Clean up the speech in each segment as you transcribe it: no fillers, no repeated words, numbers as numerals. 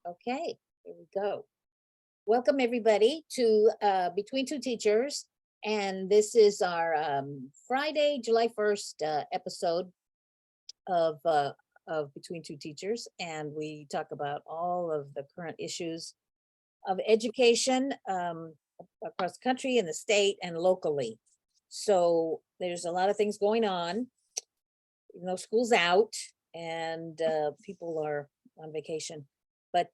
Okay, here we go. Welcome everybody to Between Two Teachers, and this is our Friday, July 1st episode of uh, of Between Two Teachers, and we talk about all of the current issues of education across the country and the state and locally. So there's a lot of things going on, even though school's out and people are on vacation. But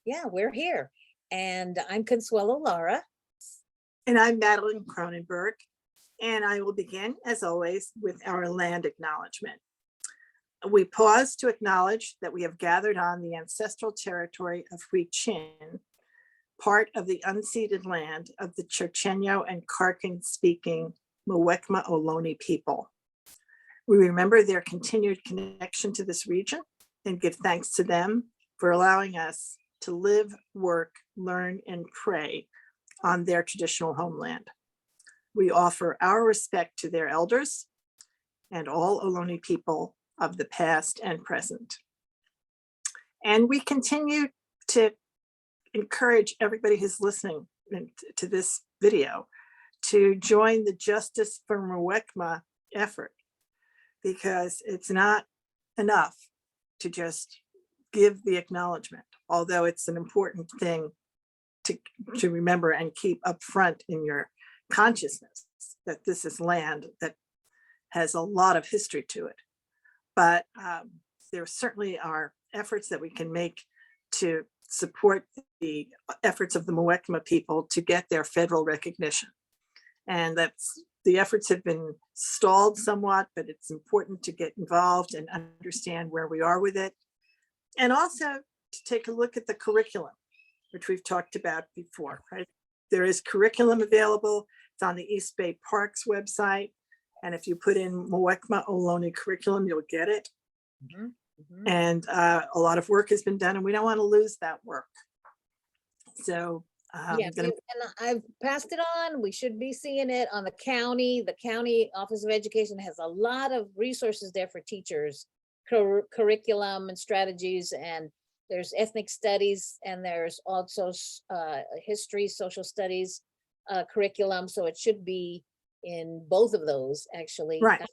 yeah, we're here. And I'm Consuelo Lara. And I'm Madeline Cronenberg, and I will begin, as always, with our land acknowledgement. We pause to acknowledge that we have gathered on the ancestral territory of Hui Chin, part of the unceded land of the Chochenyo and Karken-speaking Muwekma Ohlone people. We remember their continued connection to this region and give thanks to them for allowing us to live, work, learn, and pray on their traditional homeland. We offer our respect to their elders and all Ohlone people of the past and present. And we continue to encourage everybody who's listening to this video to join the Justice for Muwekma effort, because it's not enough to just give the acknowledgement, although it's an important thing to remember and keep up front in your consciousness that this is land that has a lot of history to it. But there certainly are efforts that we can make to support the efforts of the Muwekma people to get their federal recognition. And the efforts have been stalled somewhat, but it's important to get involved and understand where we are with it. And also to take a look at the curriculum, which we've talked about before, right? There is curriculum available. It's on the East Bay Parks website. And if you put in Muwekma Ohlone curriculum, you'll get it. Mhm, mhm. And a lot of work has been done, and we don't want to lose that work. So Yeah, and I've passed it on. We should be seeing it on the county. The county Office of Education has a lot of resources there for teachers, curriculum and strategies, and there's ethnic studies, and there's also history, social studies curriculum. So it should be in both of those, actually. right.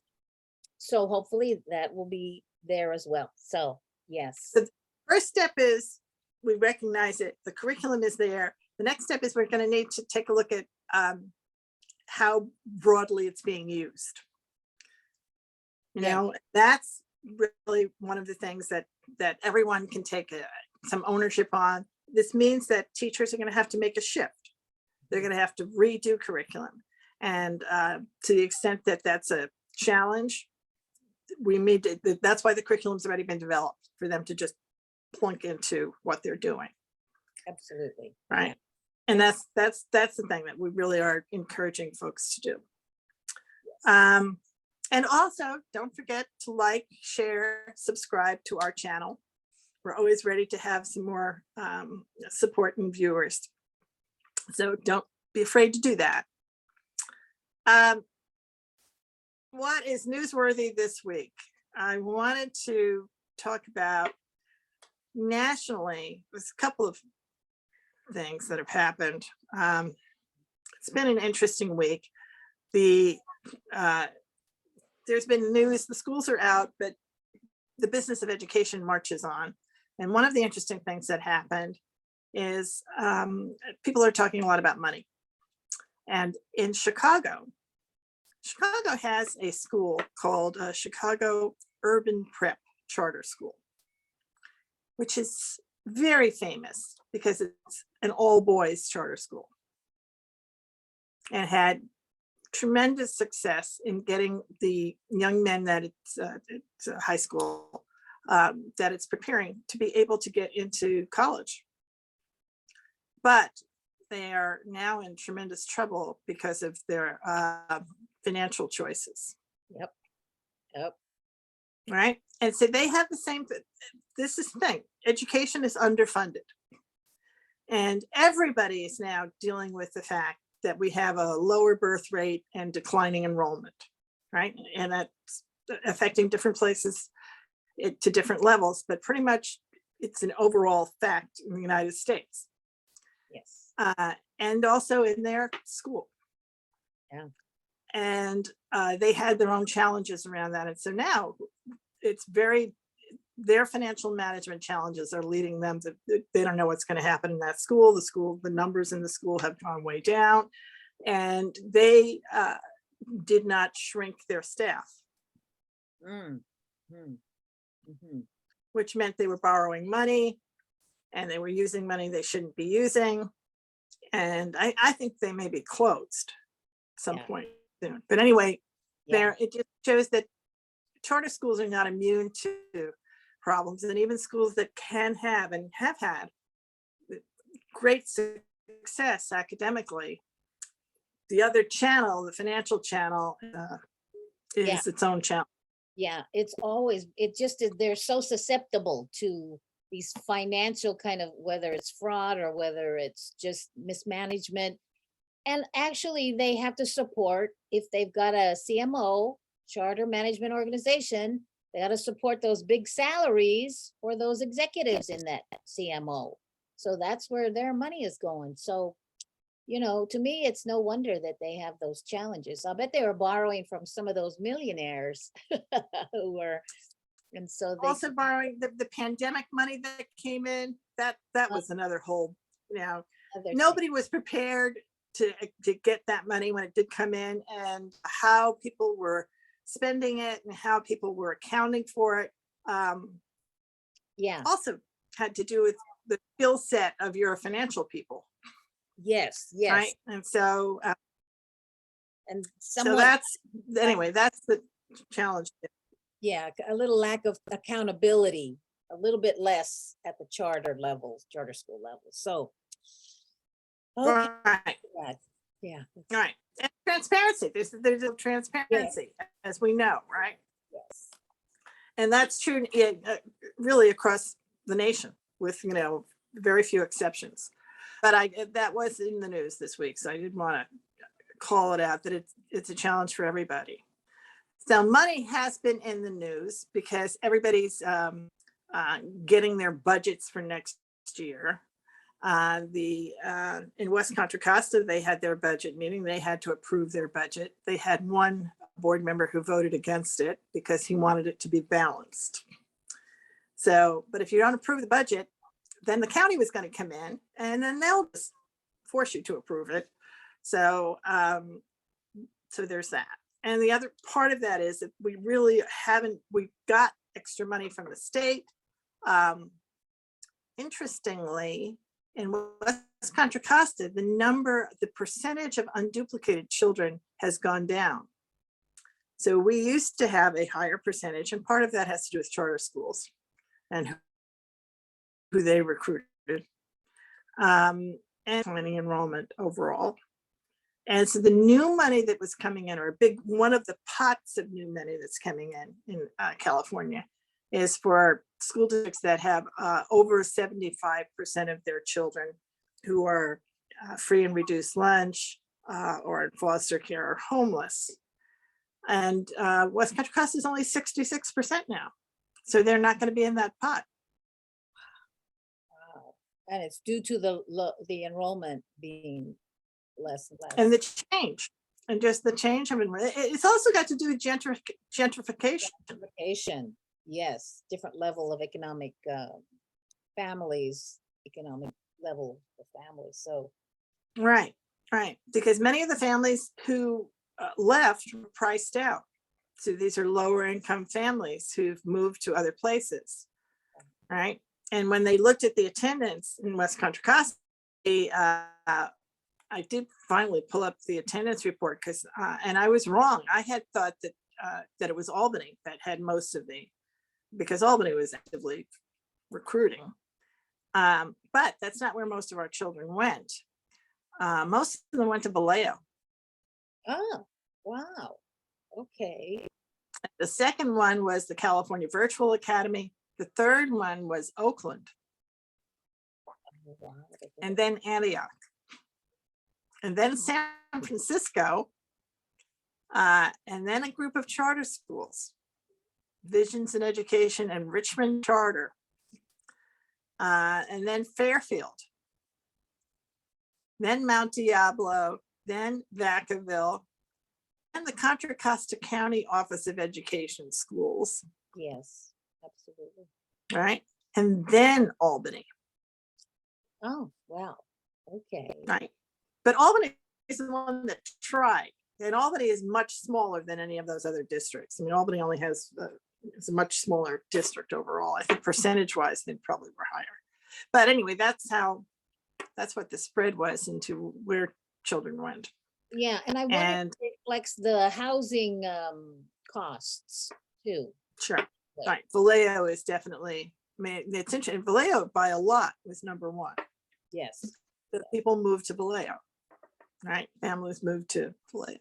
So hopefully that will be there as well. So yes. The first step is we recognize it. The curriculum is there. The next step is we're going to need to take a look at how broadly it's being used. You know, that's really one of the things that everyone can take some ownership on. This means that teachers are going to have to make a shift. They're going to have to redo curriculum. And to the extent that that's a challenge, that's why the curriculum's already been developed, for them to just plunk into what they're doing. Absolutely. Right. And that's the thing that we really are encouraging folks to do. And also, don't forget to like, share, subscribe to our channel. We're always ready to have some more support and viewers. So don't be afraid to do that. What is newsworthy this week? I wanted to talk about nationally. There's a couple of things that have happened. It's been an interesting week. There's been news, the schools are out, but the business of education marches on. And one of the interesting things that happened is people are talking a lot about money. And in Chicago has a school called Chicago Urban Prep Charter School, which is very famous because it's an all boys charter school and had tremendous success in getting the young men that it's a high school that it's preparing to be able to get into college. But they are now in tremendous trouble because of their financial choices. Yep. Right. And so they have the same, this is the thing, education is underfunded. And everybody is now dealing with the fact that we have a lower birth rate and declining enrollment, right? And that's affecting different places to different levels, but pretty much it's an overall fact in the United States, Yes. and also in their school. Yeah. And they had their own challenges around that. And so now it's their financial management challenges are leading them to, they don't know what's going to happen in that school. The numbers in the school have gone way down, and they did not shrink their staff, Mm. Mm. Mhm. which meant they were borrowing money and they were using money they shouldn't be using. And I think they may be closed at some Yeah. point soon. But anyway, Yeah. it just shows that charter schools are not immune to problems. And even schools that can have and have had great success academically, the other channel, the financial channel, Yeah. is its own channel. Yeah, it's always, it just is, they're so susceptible to these financial kind of, whether it's fraud or whether it's just mismanagement. And actually, they have to support, if they've got a CMO, Charter Management Organization, they got to support those big salaries for those executives in that CMO. So that's where their money is going. So, to me, it's no wonder that they have those challenges. I bet they were borrowing from some of those millionaires who were, and so they, Also borrowing the pandemic money that came in, that was another whole, other thing. nobody was prepared to get that money when it did come in, and how people were spending it and how people were accounting for it. Yeah, Also had to do with the skill set of your financial people, yes, yes. right? And so, And so someone, that's the challenge. yeah, a little lack of accountability, a little bit less at the charter school level. So, okay, Right, yeah, right. And transparency. There's a transparency, as we know, right? yes, And that's true, really across the nation, with very few exceptions. But that was in the news this week, so I did want to call it out that it's a challenge for everybody. So money has been in the news because everybody's getting their budgets for next year. In West Contra Costa, they had their budget meeting. They had to approve their budget. They had one board member who voted against it because he wanted it to be balanced. So, but if you don't approve the budget, then the county was going to come in and then they'll just force you to approve it. So, so there's that. And the other part of that is that we got extra money from the state. Interestingly, in West Contra Costa, the percentage of unduplicated children has gone down. So we used to have a higher percentage, and part of that has to do with charter schools and who they recruited, and planning enrollment overall. And so the new money that was coming in, or one of the pots of new money that's coming in California, is for school districts that have over 75% of their children who are free and reduced lunch, or in foster care, or homeless. And West Contra Costa is only 66% now. So they're not going to be in that pot. wow. And it's due to the enrollment being less and less. And the change, and just the change. I mean, it's also got to do with gentrification. Gentrification, yes, different level of economic families, economic level of families. So, Right, right. Because many of the families who left were priced out. So these are lower income families who've moved to other places, right? And when they looked at the attendance in West Contra Costa, I did finally pull up the attendance report because, and I was wrong. I had thought that it was Albany that had most of because Albany was actively recruiting. But that's not where most of our children went. Most of them went to Vallejo. oh, wow. Okay. The second one was the California Virtual Academy. The third one was Oakland, Oh, wow. and then Antioch, and then San Francisco, and then a group of charter schools, Visions in Education and Richmond Charter. and then Fairfield, then Mount Diablo, then Vacaville, and the Contra Costa County Office of Education Schools, Yes, absolutely. right? And then Albany, Oh, wow. Okay. right? But Albany is the one that tried. And Albany is much smaller than any of those other districts. I mean, Albany only has, it's a much smaller district overall. I think percentage wise, they probably were higher. But anyway, that's what the spread was into where children went. Yeah, and I wonder if And it reflects the housing costs too. sure, But- right. Vallejo is definitely, I mean, it's interesting. Vallejo by a lot was number one. Yes. The people moved to Vallejo, right? Families moved to Vallejo.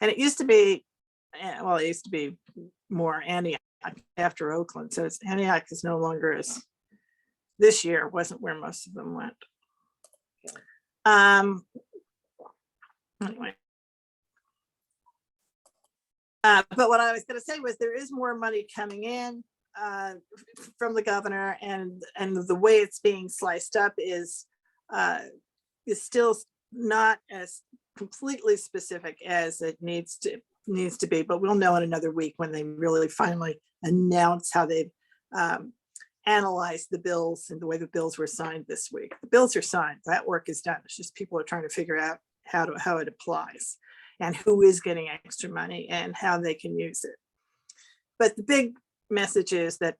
And it used to be, well, it used to be more Antioch after Oakland. So it's Antioch is no longer as, this year wasn't where most of them went. Okay. Anyway. But what I was going to say was there is more money coming in from the governor, and the way it's being sliced up is still not as completely specific as it needs to be. But we'll know in another week when they really finally announce how they've analyzed the bills and the way the bills were signed this week. The bills are signed. That work is done. It's just people are trying to figure out how it applies and who is getting extra money and how they can use it. But the big message is that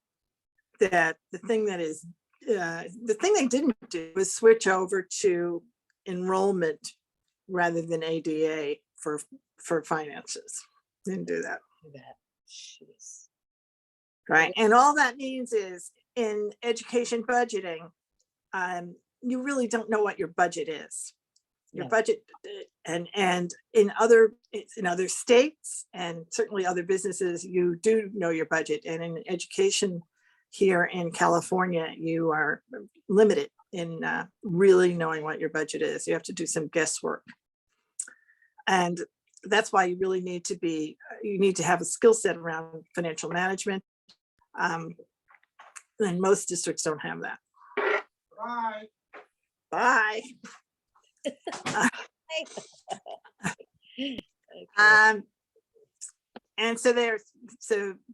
the thing they didn't do was switch over to enrollment rather than ADA for finances. Didn't do that. That. Jeez. Right. And all that means is in education budgeting, you really don't know what your budget is. Your No. budget and in other states and certainly other businesses, you do know your budget. And in education here in California, you are limited in really knowing what your budget is. You have to do some guesswork. And that's why you really need to have a skill set around financial management. And most districts don't have that. Bye. Okay. And so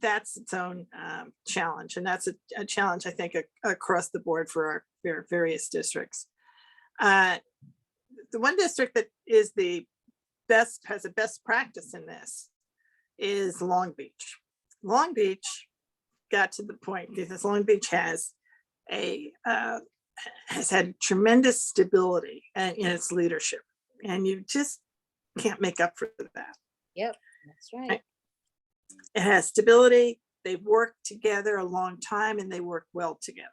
that's its own challenge, and that's a challenge I think across the board for our various districts. The one district that is has a best practice in this is Long Beach. Long Beach got to the point because Long Beach has had tremendous stability in its leadership, and you just can't make up for that. Yep, that's right. It has stability. They've worked together a long time and they work well together.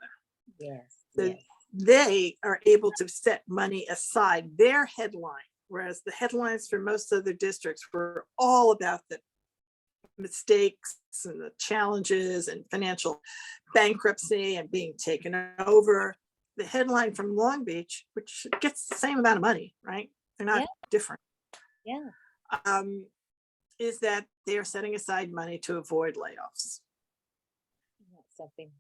Yes. So yes. they are able to set money aside. Their headline, whereas the headlines for most other districts were all about the mistakes and the challenges and financial bankruptcy and being taken over. The headline from Long Beach, which gets the same amount of money, right? They're not different. Yeah. Is that they are setting aside money to avoid layoffs. That's something.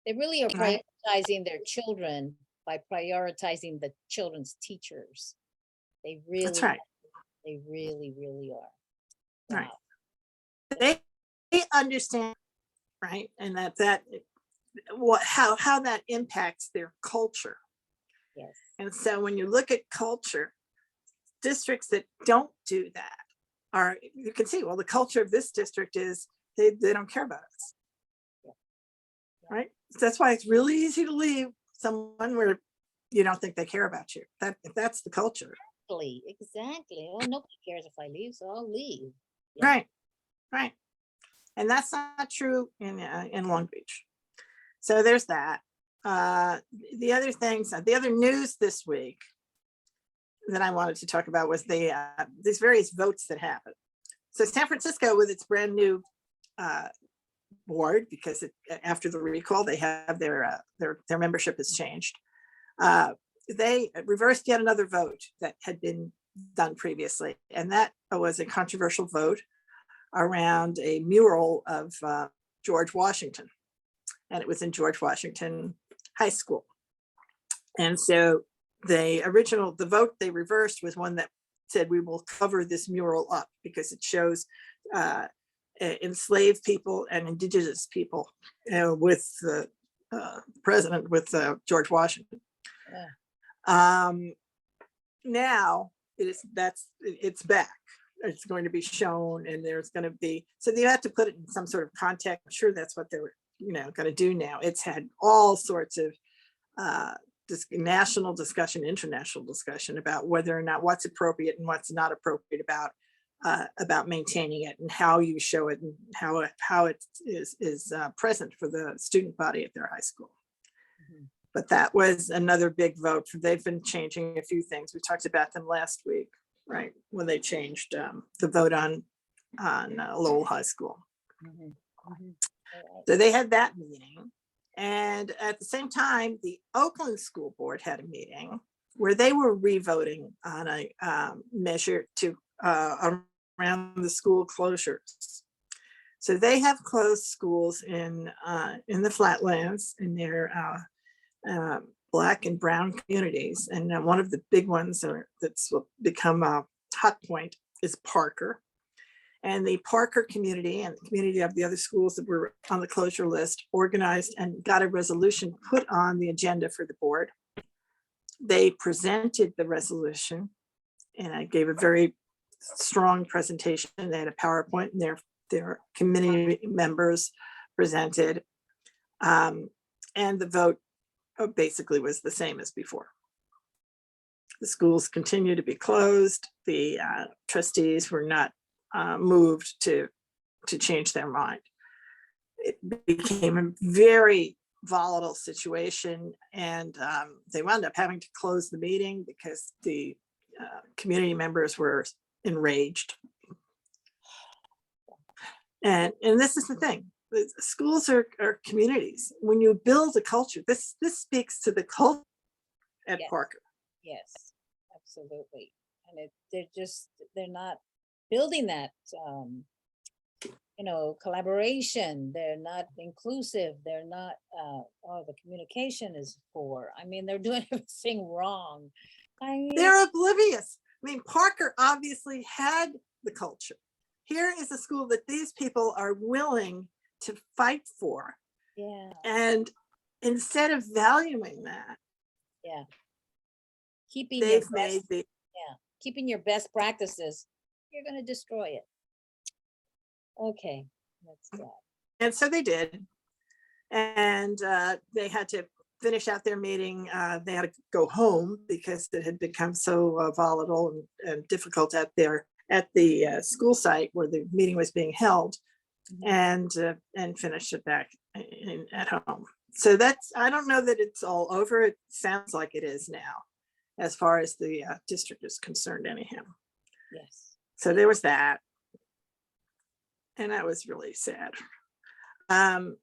They really are Right. prioritizing their children by prioritizing the children's teachers. They really, That's right. They really, really are. Right. Wow. They understand, right? And how that impacts their culture. Yes. And so when you look at culture, districts that don't do that you can see, well, the culture of this district is they don't care about us. Yeah. Right? So that's why it's really easy to leave someone where you don't think they care about you. That's the culture. Exactly. Oh, nobody cares if I leave, so I'll leave. Yeah. Right. And that's not true in Long Beach. So there's that. The other news this week that I wanted to talk about was these various votes that happened. So San Francisco, with its brand new board, because after the recall, they have their membership has changed. They reversed yet another vote that had been done previously, and that was a controversial vote around a mural of George Washington. and it was in George Washington High School. And so the vote they reversed was one that said we will cover this mural up because it shows enslaved people and indigenous people with the president, with George Washington. Yeah. Now it's back. It's going to be shown, and there's going to be, so you have to put it in some sort of context. I'm sure that's what they're going to do now. It's had all sorts of national discussion, international discussion about whether or not what's appropriate and what's not appropriate about maintaining it and how you show it and how it is present for the student body at their high school. Mhm. But that was another big vote. They've been changing a few things. We talked about them last week, right? When they changed the vote on Lowell High School. Mhm. Mhm. All right. So they had that meeting. And at the same time, the Oakland School Board had a meeting where they were re-voting on a measure to around the school closures. So they have closed schools in the Flatlands in their Black and brown communities. And one of the big ones that's become a hot point is Parker. And the Parker community and the community of the other schools that were on the closure list organized and got a resolution put on the agenda for the board. They presented the resolution, and I gave a very strong presentation. They had a PowerPoint, and their committee members presented. And the vote basically was the same as before. The schools continue to be closed. The trustees were not moved to change their mind. It became a very volatile situation, and they wound up having to close the meeting because the community members were enraged. And this is the thing. The schools are communities. When you build a culture, this speaks to the culture at Yes. Parker. Yes, absolutely. And they're not building that, collaboration. They're not inclusive. They're not, the communication is poor. I mean, they're doing everything wrong. I mean, They're oblivious. I mean, Parker obviously had the culture. Here is a school that these people are willing to fight for. yeah, And instead of valuing that, yeah. Keeping your they've made best, keeping your best practices, you're gonna destroy it. Okay, that's that. and so they did. And they had to finish out their meeting. They had to go home because it had become so volatile and difficult at the school site where the meeting was being held, Mhm. and finish it back at home. So I don't know that it's all over. It sounds like it is now, as far as the district is concerned anyhow. Yes. So there was that. And that was really sad. And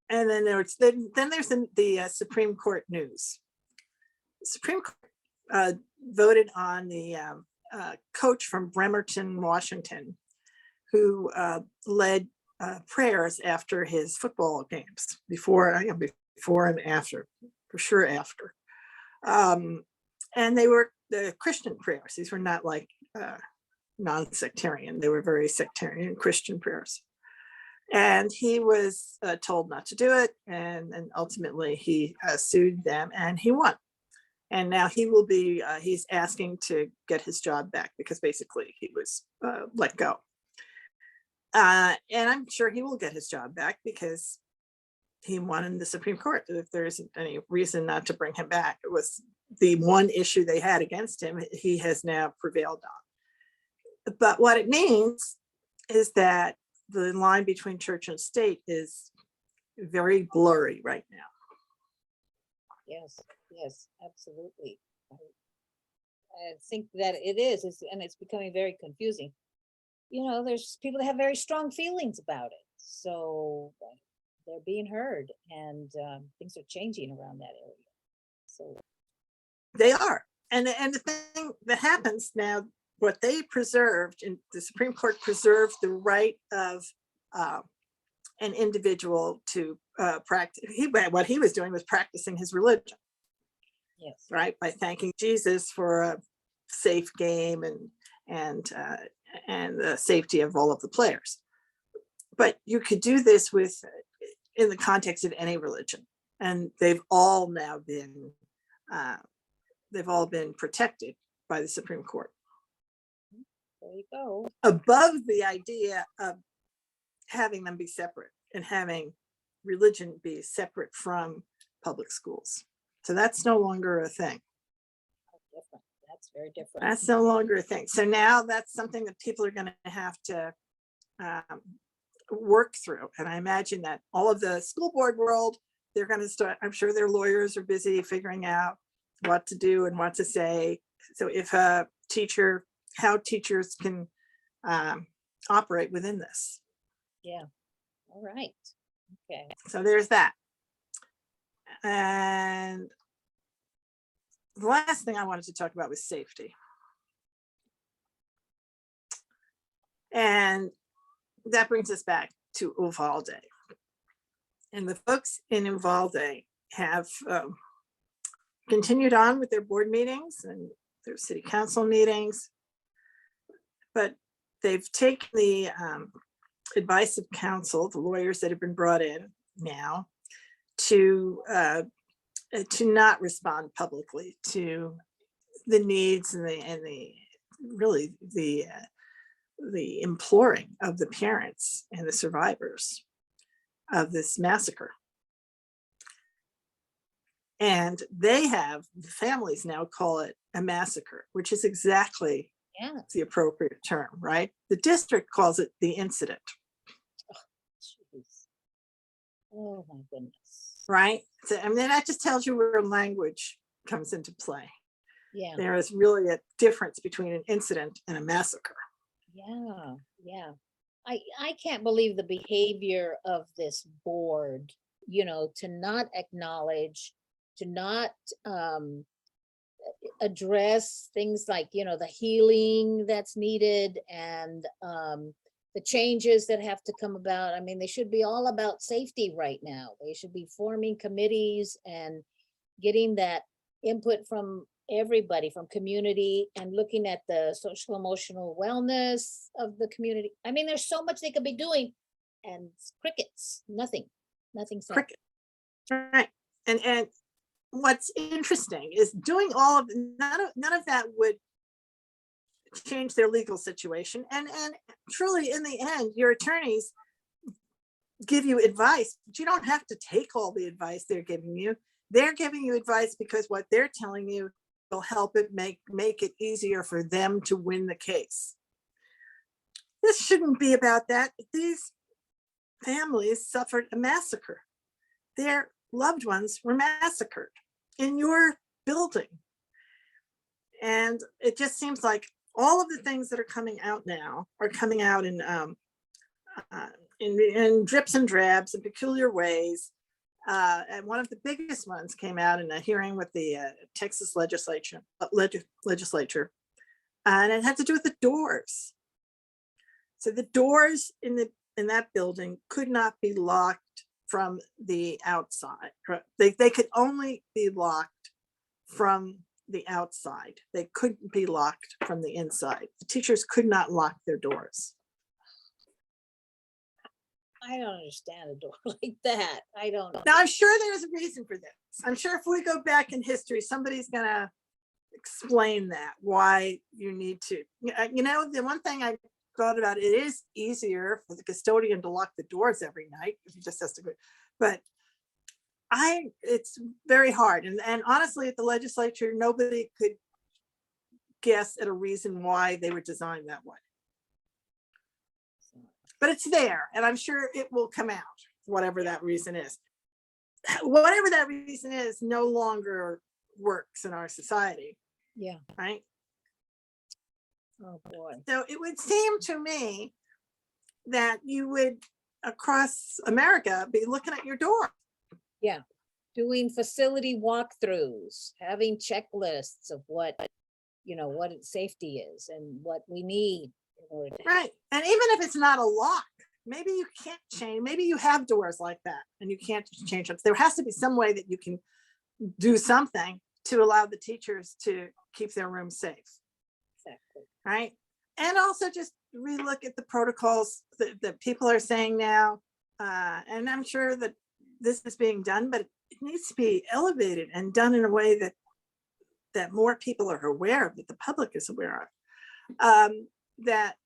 then there's the Supreme Court news. The Supreme Court voted on the coach from Bremerton, Washington, who led prayers after his football games, before and after, for sure after. And they were the Christian prayers. These were not like non-sectarian. They were very sectarian Christian prayers. And he was told not to do it. And ultimately he sued them and he won. And now he's asking to get his job back because basically he was let go. And I'm sure he will get his job back because he won in the Supreme Court. If there isn't any reason not to bring him back, it was the one issue they had against him, he has now prevailed on. But what it means is that the line between church and state is very blurry right now. Yes, absolutely. I think that it is, and it's becoming very confusing. There's people that have very strong feelings about it, so they're being heard, and things are changing around that area. So they are, and the thing that happens now, what they preserved, and the Supreme Court preserved the right of an individual to practice. What he was doing was practicing his religion, Yes. right? By thanking Jesus for a safe game and the safety of all of the players. But you could do this in the context of any religion, and they've all been protected by the Supreme Court. There you go. Above the idea of having them be separate and having religion be separate from public schools. So that's no longer a thing. Different. That's very different. That's no longer a thing. So now that's something that people are going to have to work through. And I imagine that all of the school board world, they're going to start, I'm sure their lawyers are busy figuring out what to do and what to say. So if a teacher, how teachers can operate within this. Yeah. All right. Okay. So there's that. And the last thing I wanted to talk about was safety. And that brings us back to Uvalde. And the folks in Uvalde have continued on with their board meetings and their city council meetings, but they've taken the advice of counsel, the lawyers that have been brought in now, to not respond publicly to the needs and the imploring of the parents and the survivors of this massacre. And the families now call it a massacre, which is exactly the appropriate term, right? The district calls it the incident. Jeez. Oh my goodness. Right? So, I mean, that just tells you where language comes into play. Yeah. There is really a difference between an incident and a massacre. Yeah. Yeah. I can't believe the behavior of this board, to not acknowledge, to not address things like, the healing that's needed and the changes that have to come about. I mean, they should be all about safety right now. They should be forming committees and getting that input from everybody, from community, and looking at the social emotional wellness of the community. I mean, there's so much they could be doing, and crickets, nothing said. Cricket. Right. And what's interesting is doing all of none of that would change their legal situation. And truly, in the end, your attorneys give you advice, but you don't have to take all the advice they're giving you. They're giving you advice because what they're telling you will help it make it easier for them to win the case. This shouldn't be about that. These families suffered a massacre. Their loved ones were massacred in your building. And it just seems like all of the things that are coming out now are coming out in drips and drabs in peculiar ways. And one of the biggest ones came out in a hearing with the Texas legislature, and it had to do with the doors. So the doors in that building could not be locked from the outside. They could only be locked from the outside. They couldn't be locked from the inside. The teachers could not lock their doors. I don't understand a door like that. I don't know. Now, I'm sure there's a reason for this. I'm sure if we go back in history, somebody's going to explain that, why you need to. The one thing I thought about, it is easier for the custodian to lock the doors every night if he just has to go. But it's very hard. And honestly, at the legislature, nobody could guess at a reason why they were designed that way. But it's there, and I'm sure it will come out, whatever that reason is. Whatever that reason is, no longer works in our society. Yeah. Right? Oh boy. So it would seem to me that you would, across America, be looking at your door. Yeah. Doing facility walkthroughs, having checklists of what what safety is and what we need in order to. Right. And even if it's not a lock, maybe you can't change, maybe you have doors like that and you can't change them. There has to be some way that you can do something to allow the teachers to keep their room safe. Exactly. Right. And also just relook at the protocols that people are saying now. And I'm sure that this is being done, but it needs to be elevated and done in a way that more people are aware of, that the public is aware of. That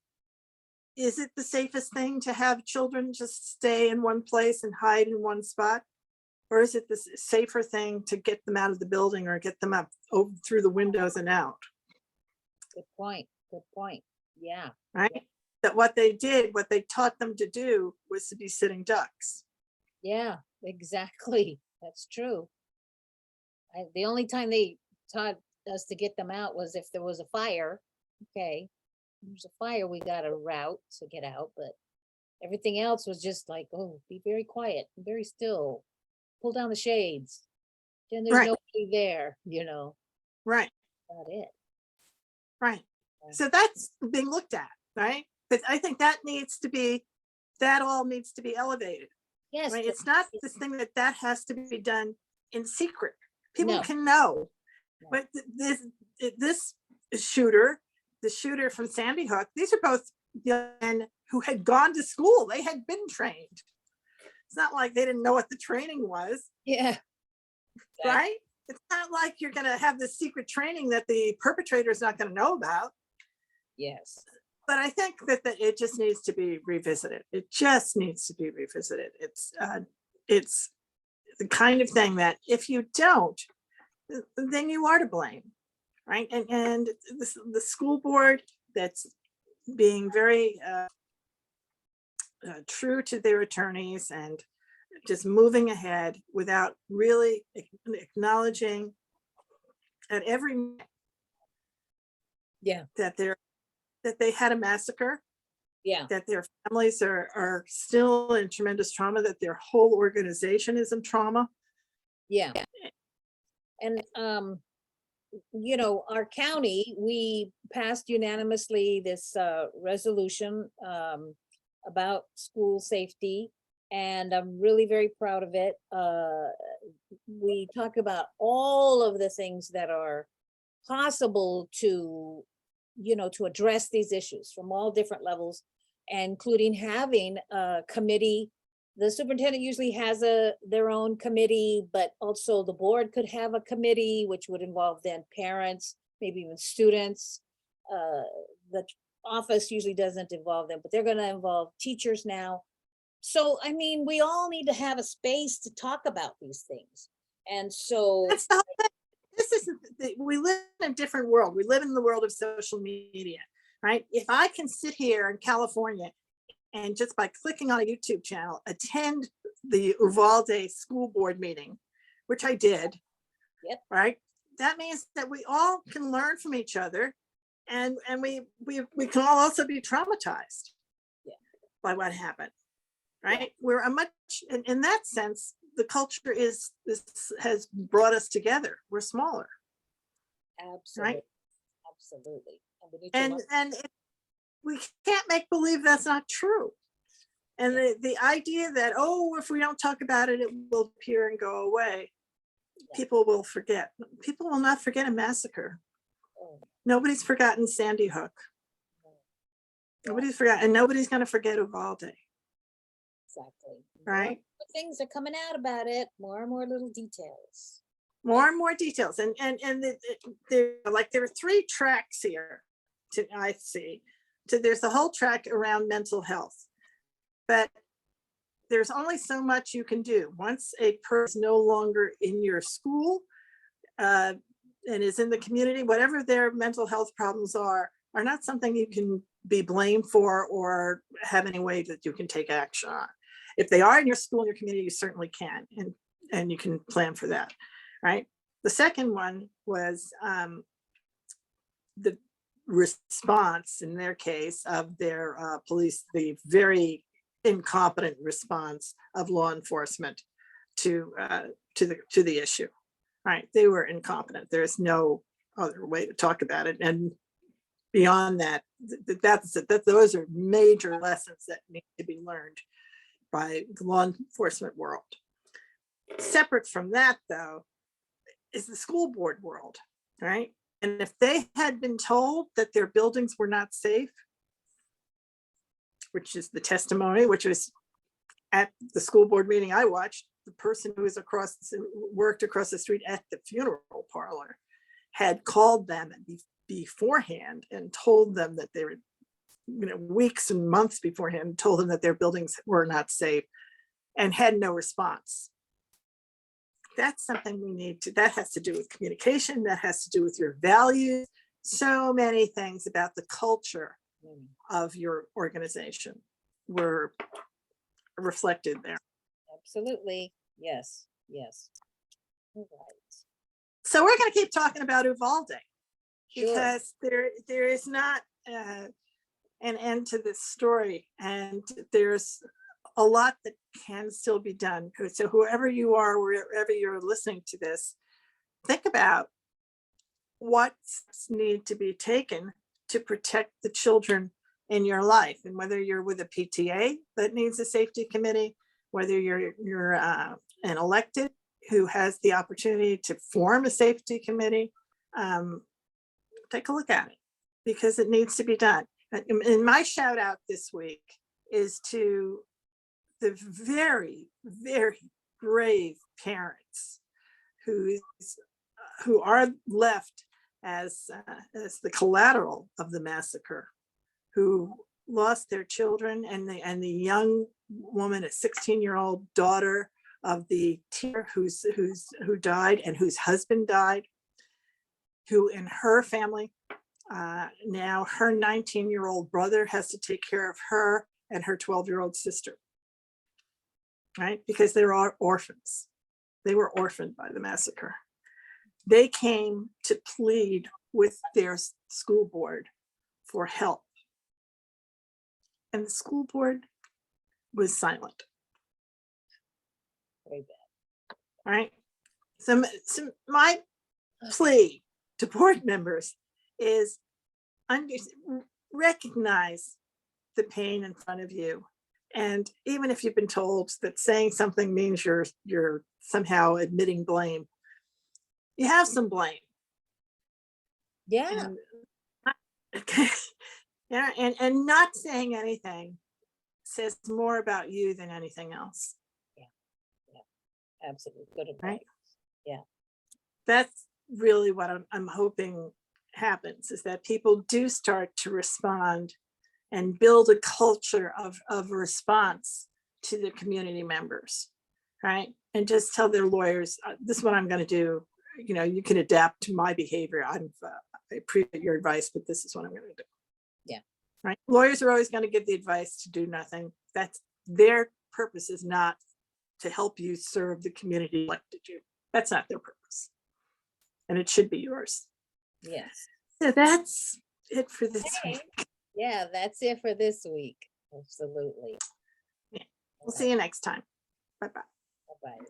is it the safest thing to have children just stay in one place and hide in one spot? Or is it the safer thing to get them out of the building or get them up through the windows and out? Good point. Good point. Yeah. Right? That what they taught them to do was to be sitting ducks. Yeah, exactly. That's true. The only time they taught us to get them out was if there was a fire. Okay, there's a fire, we got a route to get out, but everything else was just like, oh, be very quiet, very still, pull down the shades. Then there's Right. nobody there, Right. about it. Right. Yeah. So that's being looked at, right? But I think that all needs to be elevated. Yes. Right? It's not this thing that has to be done in secret. People No. can know. No. But this shooter, the shooter from Sandy Hook, these are both young men who had gone to school. They had been trained. It's not like they didn't know what the training was. Yeah. Right? It's not like you're going to have this secret training that the perpetrator is not going to know about. Yes. But I think that it just needs to be revisited. It just needs to be revisited. It's the kind of thing that if you don't, then you are to blame, right? And the school board that's being very true to their attorneys and just moving ahead without really acknowledging at every minute Yeah. that they had a massacre, Yeah. that their families are still in tremendous trauma, that their whole organization is in trauma. Yeah. And, our county, we passed unanimously this resolution about school safety, and I'm really very proud of it. We talk about all of the things that are possible to, to address these issues from all different levels, including having a committee. The superintendent usually has their own committee, but also the board could have a committee, which would involve then parents, maybe even students. The office usually doesn't involve them, but they're going to involve teachers now. So, I mean, we all need to have a space to talk about these things. And so, That's the whole thing. This is we live in a different world. We live in the world of social media, right? If I can sit here in California and just by clicking on a YouTube channel, attend the Uvalde school board meeting, which I did. Yep. Right. That means that we all can learn from each other, and we can all also be traumatized. Yeah. By what happened. Right. Yeah. We're a much in that sense, the culture has brought us together. We're smaller. Absolutely. Right. Absolutely. And we can't make believe that's not true. And the idea that, oh, if we don't talk about it, it will appear and go away. Yeah. People will forget. People will not forget a massacre. Oh. Nobody's forgotten Sandy Hook. Oh. Yeah. Nobody's forgotten, and nobody's going to forget Uvalde. Exactly. Right? More things are coming out about it. More and more little details. More and more details. And there are 3 tracks here I see. There's a whole track around mental health, but there's only so much you can do. Once a person is no longer in your school and is in the community, whatever their mental health problems are not something you can be blamed for or have any way that you can take action on. If they are in your school and your community, you certainly can, and you can plan for that, right? The second one was the response in their case of their police, the very incompetent response of law enforcement to the issue. Right, they were incompetent. There's no other way to talk about it. And beyond that, those are major lessons that need to be learned by the law enforcement world. Separate from that, though, is the school board world, right? And if they had been told that their buildings were not safe, which is the testimony, which was at the school board meeting I watched, the person who was worked across the street at the funeral parlor had called them beforehand and told them that they were, weeks and months beforehand, told them that their buildings were not safe and had no response. That's something we need to, that has to do with communication, that has to do with your values, so many things about the culture of your organization were reflected there. Absolutely. Yes. Yes. All right. So we're going to keep talking about Uvalde Sure. because there is not an end to this story, and there's a lot that can still be done. So whoever you are, wherever you're listening to this, think about what steps need to be taken to protect the children in your life. And whether you're with a PTA that needs a safety committee, whether you're an elected who has the opportunity to form a safety committee, take a look at it because it needs to be done. And my shout out this week is to the very, very brave parents who are left as the collateral of the massacre, who lost their children, and the young woman, a 16-year-old daughter of the teacher who died and whose husband died, who in her family, now her 19-year-old brother has to take care of her and her 12-year-old sister, right? Because they are orphans. They were orphaned by the massacre. They came to plead with their school board for help. And the school board was silent. Very bad. Right? So my plea to board members is recognize the pain in front of you. And even if you've been told that saying something means you're somehow admitting blame, you have some blame. Yeah. Yeah, and not saying anything says more about you than anything else. Absolutely. Good advice. Right? Yeah. That's really what I'm hoping happens, is that people do start to respond and build a culture of response to the community members, right? And just tell their lawyers, this is what I'm going to do. You can adapt to my behavior. I appreciate your advice, but this is what I'm going to do. Yeah. Right. Lawyers are always going to give the advice to do nothing. That's their purpose, is not to help you serve the community elected you. That's not their purpose. And it should be yours. Yes. So that's it for this Okay. week. Yeah, that's it for this week. Absolutely. We'll see you next time. Bye-bye. Bye-bye.